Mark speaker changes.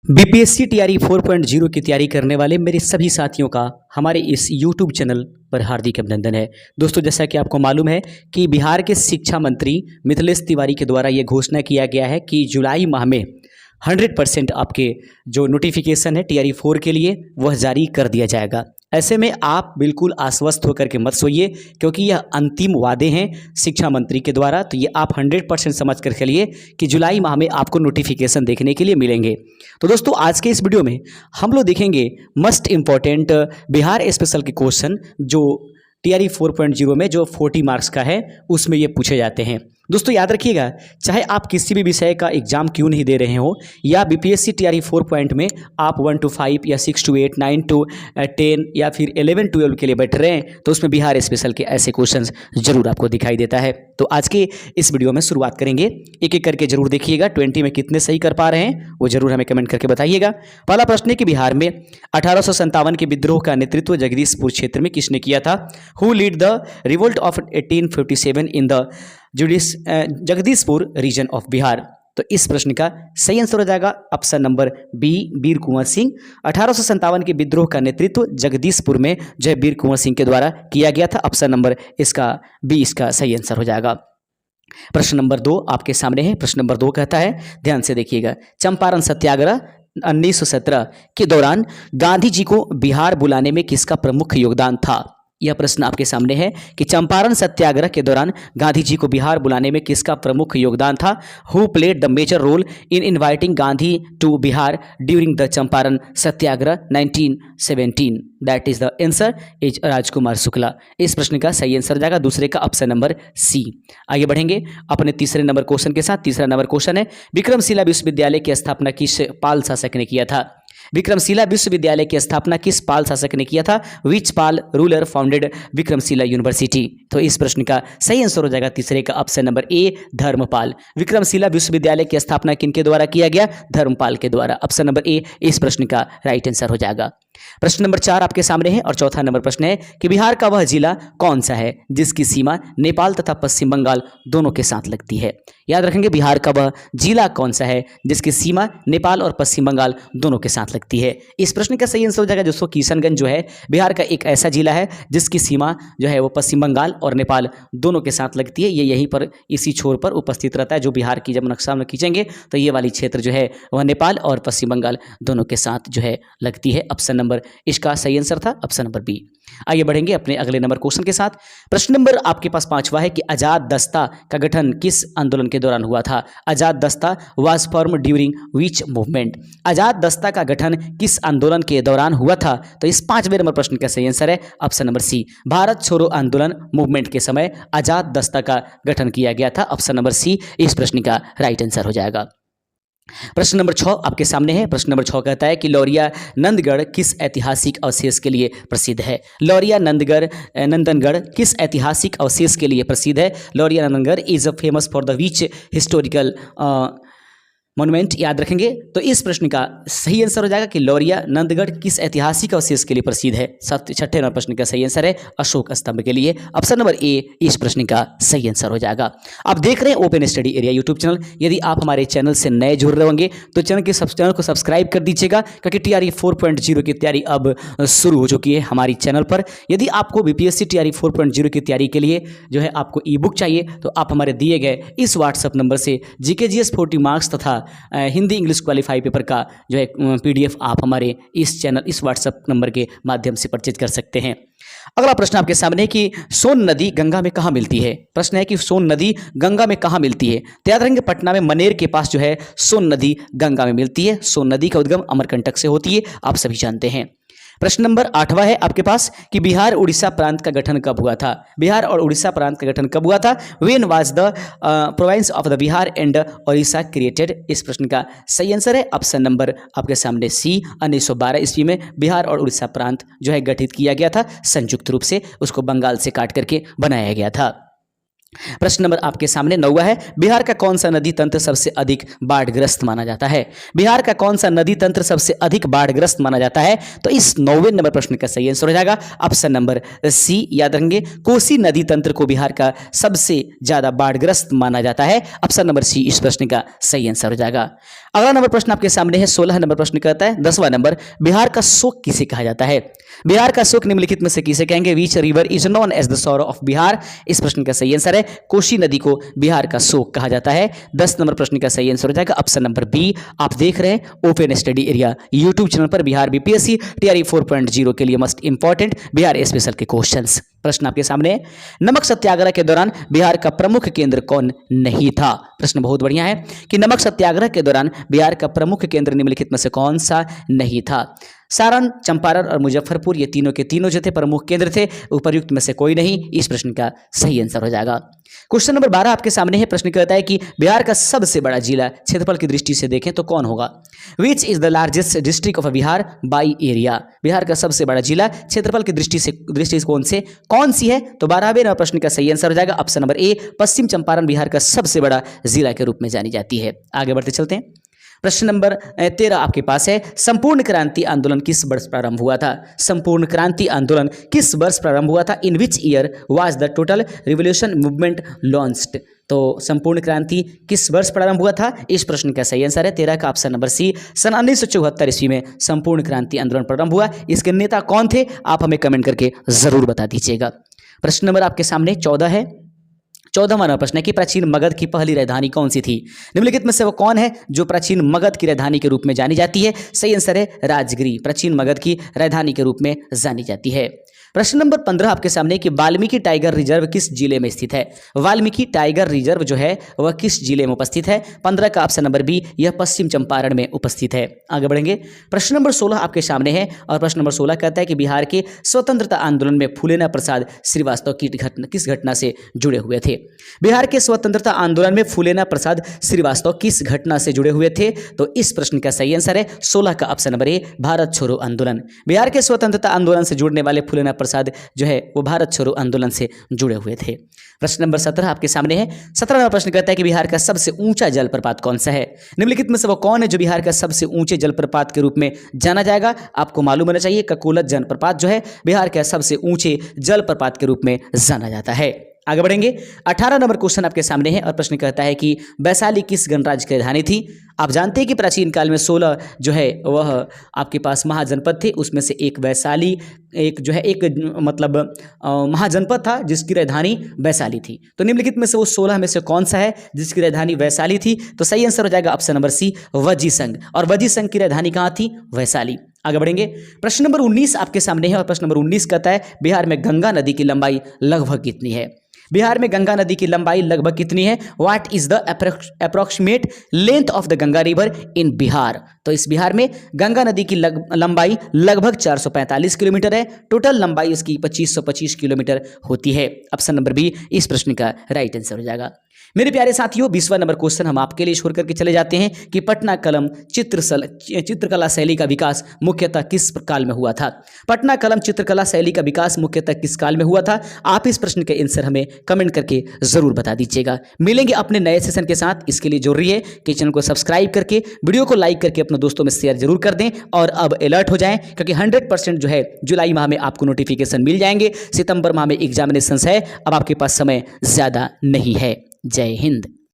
Speaker 1: BPSC TRE 4.0 की तैयारी करने वाले मेरे सभी साथियों का हमारे इस यूट्यूब चैनल पर हार्दिक अभिनंदन है। दोस्तों, जैसा कि आपको मालूम है कि बिहार के शिक्षा मंत्री मिथिलेश तिवारी के द्वारा ये घोषणा किया गया है कि जुलाई माह में 100% आपके जो नोटिफिकेशन है टीआरई 4 के लिए वह जारी कर दिया जाएगा। ऐसे में आप बिल्कुल आश्वस्त होकर के मत सोइए, क्योंकि यह अंतिम वादे हैं शिक्षा मंत्री के द्वारा। तो ये आप 100% समझ कर चलिए कि जुलाई माह में आपको नोटिफिकेशन देखने के लिए मिलेंगे। तो दोस्तों, आज के इस वीडियो में हम लोग देखेंगे मस्ट इम्पॉर्टेंट बिहार स्पेशल के क्वेश्चन जो टीआरई 4.0 में जो 40 मार्क्स का है उसमें ये पूछे जाते हैं। दोस्तों याद रखिएगा, चाहे आप किसी भी विषय का एग्जाम क्यों नहीं दे रहे हो, या बीपीएससी टीआरई 4 में आप 1 to 5 या 6 to 8, 9 to 10 या फिर 11 12 के लिए बैठ रहे हैं, तो उसमें बिहार स्पेशल के ऐसे क्वेश्चंस जरूर आपको दिखाई देता है। तो आज के इस वीडियो में शुरुआत करेंगे, एक एक करके जरूर देखिएगा। 20 में कितने सही कर पा रहे हैं वो जरूर हमें कमेंट करके बताइएगा। पहला प्रश्न है कि बिहार में 1857 के विद्रोह का नेतृत्व जगदीशपुर क्षेत्र में किसने किया था? Who lead the revolt of 1857 in the Jagdishpur region of Bihar? तो इस प्रश्न का सही आंसर हो जाएगा option number B, Veer Kunwar Singh. 1857 के विद्रोह का नेतृत्व जगदीशपुर में जो है वीर कुंवर सिंह के द्वारा किया गया था। ऑप्शन नंबर इसका बी इसका सही आंसर हो जाएगा। प्रश्न नंबर 2 आपके सामने है। प्रश्न नंबर 2 कहता है, ध्यान से देखिएगा, चंपारण सत्याग्रह 1917 के दौरान गांधी जी को बिहार बुलाने में किसका प्रमुख योगदान था? यह प्रश्न आपके सामने है कि चंपारण सत्याग्रह के दौरान गांधी जी को बिहार बुलाने में किसका प्रमुख योगदान था? Who played the major role in inviting Gandhi to Bihar during the Champaran Satyagraha 1917? That is the answer is Rajkumar Shukla. इस प्रश्न का सही आंसर जाएगा दूसरे का ऑप्शन नंबर सी। आगे बढ़ेंगे अपने तीसरे नंबर क्वेश्चन के साथ। तीसरा नंबर क्वेश्चन है, विक्रमशिला विश्वविद्यालय की स्थापना किस पाल शासक ने किया था? विक्रमशिला विश्वविद्यालय की स्थापना किस पाल शासक ने किया था? विच पाल रूलर फाउंडेड विक्रमशिला यूनिवर्सिटी? तो इस प्रश्न का सही आंसर हो जाएगा तीसरे का option number A, Dharmpal. Vikramshila विश्वविद्यालय की स्थापना किनके द्वारा किया गया? धर्मपाल के द्वारा। ऑप्शन नंबर ए इस प्रश्न का राइट आंसर हो जाएगा। प्रश्न नंबर 4 आपके सामने है और चौथा नंबर प्रश्न है कि बिहार का वह जिला कौन सा है जिसकी सीमा नेपाल तथा पश्चिम बंगाल दोनों के साथ लगती है? याद रखेंगे, बिहार का वह जिला कौन सा है जिसकी सीमा नेपाल और पश्चिम बंगाल दोनों के साथ लगती है? इस प्रश्न का सही आंसर हो जाएगा दोस्तों किशनगंज जो है बिहार का एक ऐसा जिला है जिसकी सीमा जो है वो पश्चिम बंगाल और नेपाल दोनों के साथ लगती है। ये यहीं पर इसी छोर पर उपस्थित रहता है। जो बिहार की जब नक्शा में खींचेंगे तो ये वाली क्षेत्र जो है वह नेपाल और पश्चिम बंगाल दोनों के साथ जो है लगती है। ऑप्शन नंबर इसका सही आंसर था ऑप्शन नंबर बी। आगे बढ़ेंगे अपने अगले नंबर क्वेश्चन के साथ। प्रश्न नंबर आपके पास 5वां है कि आजाद दस्ता का गठन किस आंदोलन के दौरान हुआ था? Azad Dasta was form during which movement? Azad Dasta का गठन किस आंदोलन के दौरान हुआ था? तो इस 5वें नंबर प्रश्न का सही आंसर है ऑप्शन नंबर सी, भारत छोड़ो आंदोलन मूवमेंट के समय आजाद दस्ता का गठन किया गया था। ऑप्शन नंबर सी इस प्रश्न का राइट आंसर हो जाएगा। प्रश्न नंबर 6 आपके सामने है। प्रश्न नंबर 6 कहता है कि लौरिया नंदगढ़ किस ऐतिहासिक अवशेष के लिए प्रसिद्ध है? लौरिया नंदनगढ़ किस ऐतिहासिक अवशेष के लिए प्रसिद्ध है? Lauriya Nandangarh is famous for the which historical monument? याद रखेंगे, तो इस प्रश्न का सही आंसर हो जाएगा कि लौरिया नंदगढ़ किस ऐतिहासिक अवशेष के लिए प्रसिद्ध है? 6ठे नंबर प्रश्न का सही आंसर है अशोक स्तंभ के लिए। ऑप्शन नंबर ए इस प्रश्न का सही आंसर हो जाएगा। आप देख रहे हैं open study area YouTube channel. यदि आप हमारे चैनल से नए जुड़ रहे होंगे तो चैनल को सब्सक्राइब कर दीजिएगा, क्योंकि टीआरई 4.0 की तैयारी अब शुरू हो चुकी है हमारी चैनल पर। यदि आपको बीपीएससी टीआरई 4.0 की तैयारी के लिए जो है आपको ई बुक चाहिए तो आप हमारे दिए गए इस व्हाट्सएप नंबर से जीके/जीएस 40 मार्क्स तथा हिंदी इंग्लिश क्वालिफाई पेपर का जो है पीडीएफ आप हमारे इस चैनल इस व्हाट्सएप नंबर के माध्यम से परचेज कर सकते हैं। अगला प्रश्न आपके सामने है कि सोन नदी गंगा में कहाँ मिलती है? प्रश्न है कि सोन नदी गंगा में कहाँ मिलती है? तो याद रखेंगे, पटना में मनेर के पास जो है सोन नदी गंगा में मिलती है। सोन नदी का उद्गम अमरकंटक से होती है, आप सभी जानते हैं। प्रश्न नंबर 8वां है आपके पास कि बिहार उड़ीसा प्रांत का गठन कब हुआ था? बिहार और उड़ीसा प्रांत का गठन कब हुआ था? When was the province of the Bihar and Orissa created? इस प्रश्न का सही आंसर है ऑप्शन नंबर आपके सामने सी, 1912 ईस्वी में बिहार और उड़ीसा प्रांत जो है गठित किया गया था। संयुक्त रूप से उसको बंगाल से काट करके बनाया गया था। प्रश्न नंबर आपके सामने 9वां है, बिहार का कौन सा नदी तंत्र सबसे अधिक बाढ़ग्रस्त माना जाता है? बिहार का कौन सा नदी तंत्र सबसे अधिक बाढ़ग्रस्त माना जाता है? तो इस 9वें नंबर प्रश्न का सही आंसर हो जाएगा ऑप्शन नंबर सी। याद रखेंगे, कोसी नदी तंत्र को बिहार का सबसे ज्यादा बाढ़ग्रस्त माना जाता है। ऑप्शन नंबर सी इस प्रश्न का सही आंसर हो जाएगा। अगला नंबर प्रश्न आपके सामने है 16 नंबर प्रश्न कहता है 10वां नंबर, बिहार का शोक किसे कहा जाता है? बिहार का शोक निम्नलिखित में से किसे कहेंगे? Which river is known as the sorrow of Bihar? इस प्रश्न का सही आंसर है कोसी नदी को बिहार का शोक कहा जाता है। 10 नंबर प्रश्न का सही आंसर हो जाएगा ऑप्शन नंबर बी। आप देख रहे हैं open study area YouTube channel पर बिहार बीपीएससी टीआरई 4.0 के लिए मस्ट इंपॉर्टेंट बिहार स्पेशल के क्वेश्चंस। प्रश्न आपके सामने है, नमक सत्याग्रह के दौरान बिहार का प्रमुख केंद्र कौन नहीं था? प्रश्न बहुत बढ़िया है कि नमक सत्याग्रह के दौरान बिहार का प्रमुख केंद्र निम्नलिखित में से कौन सा नहीं था? सारण, चंपारण और मुजफ्फरपुर, ये तीनों के तीनों जो थे प्रमुख केंद्र थे, उपर्युक्त में से कोई नहीं। इस प्रश्न का सही आंसर हो जाएगा। क्वेश्चन नंबर 12 आपके सामने है। प्रश्न कहता है कि बिहार का सबसे बड़ा जिला क्षेत्रफल की दृष्टि से देखें तो कौन होगा? Which is the largest district of Bihar by area? Bihar का सबसे बड़ा जिला क्षेत्रफल की दृष्टि से कौन सी है? तो 12वें नंबर प्रश्न का सही आंसर हो जाएगा ऑप्शन नंबर ए। पश्चिम चंपारण बिहार का सबसे बड़ा जिला के रूप में जानी जाती है। आगे बढ़ते चलते हैं। प्रश्न नंबर 13 आपके पास है, संपूर्ण क्रांति आंदोलन किस वर्ष प्रारंभ हुआ था? संपूर्ण क्रांति आंदोलन किस वर्ष प्रारंभ हुआ था? In which year was the total revolution movement launched? तो संपूर्ण क्रांति किस वर्ष प्रारंभ हुआ था? इस प्रश्न का सही आंसर है 13 का ऑप्शन नंबर सी। सन 1974 ईस्वी में संपूर्ण क्रांति आंदोलन प्रारंभ हुआ। इसके नेता कौन थे? आप हमें कमेंट करके जरूर बता दीजिएगा। प्रश्न नंबर आपके सामने 14 है। 14वां प्रश्न है कि प्राचीन मगध की पहली राजधानी कौन सी थी? निम्नलिखित में से वो कौन है जो प्राचीन मगध की राजधानी के रूप में जानी जाती है? सही आंसर है राजगिरी, प्राचीन मगध की राजधानी के रूप में जानी जाती है। प्रश्न नंबर 15 आपके सामने कि वाल्मीकि टाइगर रिजर्व किस जिले में स्थित है? वाल्मीकि टाइगर रिजर्व जो है वह किस जिले में उपस्थित है? 15 का ऑप्शन नंबर बी, यह पश्चिम चंपारण में उपस्थित है। आगे बढ़ेंगे। प्रश्न नंबर 16 आपके सामने है और प्रश्न नंबर 16 कहता है कि बिहार के स्वतंत्रता आंदोलन में फूलेना प्रसाद श्रीवास्तव किस घटना से जुड़े हुए थे? बिहार के स्वतंत्रता आंदोलन में फूलेना प्रसाद श्रीवास्तव किस घटना से जुड़े हुए थे? तो इस प्रश्न का सही आंसर है 16 का ऑप्शन नंबर ए, भारत छोड़ो आंदोलन। बिहार के स्वतंत्रता आंदोलन से जुड़ने वाले फूलेना प्रसाद जो है वो भारत छोड़ो आंदोलन से जुड़े हुए थे। प्रश्न नंबर 17 आपके सामने है। 17वां प्रश्न कहता है कि बिहार का सबसे ऊंचा जलप्रपात कौन सा है? निम्नलिखित में से वो कौन है जो बिहार का सबसे ऊंचे जलप्रपात के रूप में जाना जाएगा? आपको मालूम होना चाहिए ककोलत जलप्रपात जो है बिहार का सबसे ऊंचे जलप्रपात के रूप में जाना जाता है। आगे बढ़ेंगे। 18 नंबर क्वेश्चन आपके सामने है और प्रश्न कहता है कि वैशाली किस गणराज्य की राजधानी थी? आप जानते हैं कि प्राचीन काल में 16 जो है वह आपके पास महाजनपद थे, उसमें से एक वैशाली एक जो है एक मतलब महाजनपद था जिसकी राजधानी वैशाली थी। तो निम्नलिखित में से वो 16 में से कौन सा है जिसकी राजधानी वैशाली थी? तो सही आंसर हो जाएगा ऑप्शन नंबर सी, वजी संघ। और वजी संघ की राजधानी कहाँ थी? वैशाली। आगे बढ़ेंगे। प्रश्न नंबर 19 आपके सामने है और प्रश्न नंबर 19 कहता है बिहार में गंगा नदी की लंबाई लगभग कितनी है? बिहार में गंगा नदी की लंबाई लगभग कितनी है? What is the approximate length of the Ganga river in Bihar? तो इस बिहार में गंगा नदी की लंबाई लगभग 445 किलोमीटर है। टोटल लंबाई इसकी 2525 किलोमीटर होती है। ऑप्शन नंबर बी इस प्रश्न का राइट आंसर हो जाएगा। मेरे प्यारे साथियों, 20वां नंबर क्वेश्चन हम आपके लिए छोड़ करके चले जाते हैं कि पटना कलम चित्रकला शैली का विकास मुख्यतः किस काल में हुआ था? पटना कलम चित्रकला शैली का विकास मुख्यतः किस काल में हुआ था? आप इस प्रश्न के आंसर हमें कमेंट करके जरूर बता दीजिएगा। मिलेंगे अपने नए सेशन के साथ। इसके लिए जरूरी है कि चैनल को सब्सक्राइब करके वीडियो को लाइक करके अपने दोस्तों में शेयर जरूर कर दें और अब अलर्ट हो जाएं, क्योंकि 100% जो है जुलाई माह में आपको नोटिफिकेशन मिल जाएंगे। सितंबर माह में एग्जामिनेशंस है, अब आपके पास समय ज्यादा नहीं है। जय हिंद।